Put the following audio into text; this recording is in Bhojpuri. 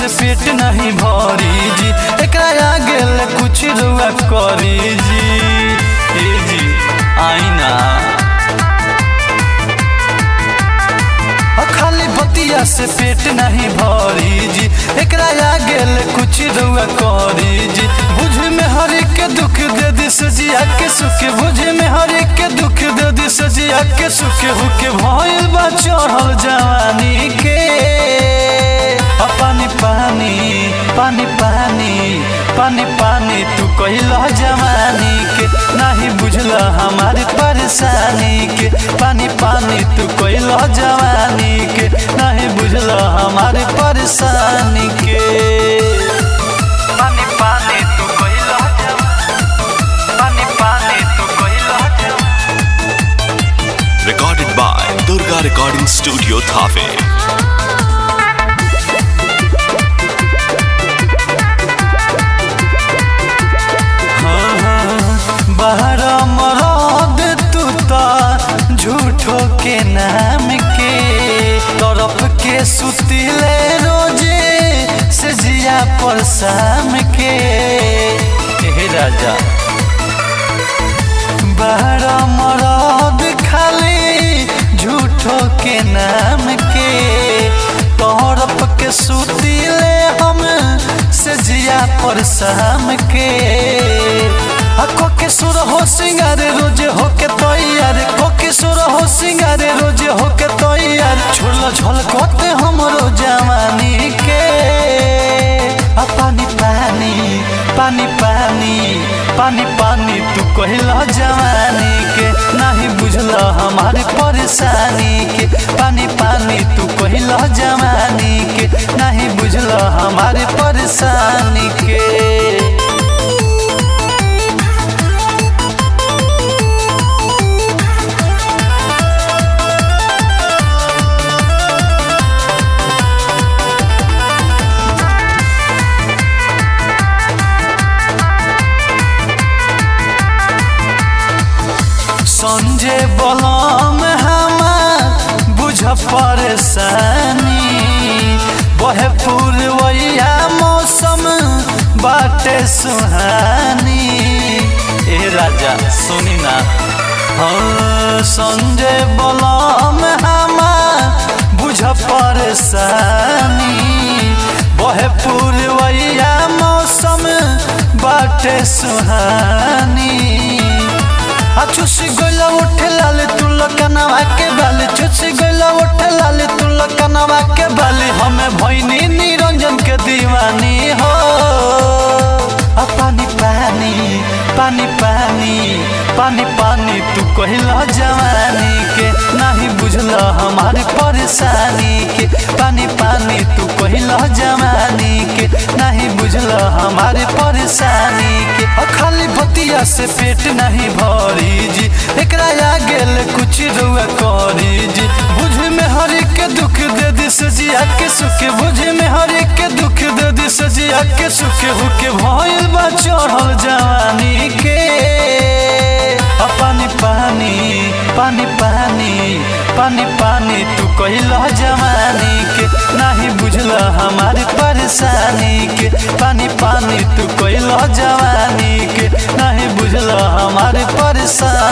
से पेट नहीं भरी जी, एकरा आगे ले कुछ रुआ करी जी। ए जी आईना खाली बतिया से पेट नहीं भरी जी, एकरा आगे ले कुछ रुआ करी जी। बुझ में हर के दुख दे दी सजिया के सुख, बुझ में हर के दुख दे दी सजिया के सुख। हुके भइल बा चढ़ल जवानी के पानी पानी पानी पानी पानी पानी तू कहिला जवानी के, नहीं बुझला हमारी परेशानी के। पानी पानी तू कहिला जवानी के, नहीं बुझला हमारी परेशानी के। पानी पानी तू कहिला पानी पानी तू कहिला। Recorded by Durga Recording Studio, Thave। बाहर मरद तू ता झूठो के नाम के, तरफ के सुतिले रोजे से जिया पर शाम के। हे राजा बाहर मरद खाली झूठो के नाम के, तरफ के सुतिले हम से जिया पर शाम के। कोके सुर हो सिंगार रोज होके तैयार, कोके सुर हो सिंगार रोज होके तैयार। छोड़लो झलकोते हमरो जवानी के। पानी पानी पानी पानी पानी पानी तू कहिला जवानी के, नहीं बुझला हमारी परेशानी के। पानी पानी तू कहिला जवानी के, नहीं बुझला हमारी परेशानी के। संजय बलम हमार बुझ परेशानी, बहे पूर्वैया मौसम बाटे सुहानी। ए राजा सुनी ना, हाँ संजय बलम हमार बुझ परेशानी, बहे पूर्वैया मौसम बाटे सुहानी। चुस गला उठ लाल तू लकनवा के बाल, चुस गला उठ लाल तू लकनवा के बाल। हमें भैनी निरंजन के दीवानी हो। पानी पानी पानी पानी पानी पानी तू कहिला जवानी के, नहीं बुझला हमारी परेशानी के। पानी पानी तू कहिला जवानी के, नहीं बुझला हमारी परेशानी के। खाली बतिया से पेट नहीं भरी जी, एकरा आगे ले कुछ रुआ करी जी। बुझ में हर के दुख दे दी सजिया के सुख, बुझ में हर के दुख दे दी सजिया के सुख। हुके भइल बा चढ़ल जवानी के। पानी पानी पानी पानी पानी पानी तू कहिला जवानी के, नहीं बुझला हमारी परेशानी के। पानी पानी तू कहिला जवानी के, नहीं बुझला हमारी परेशानी।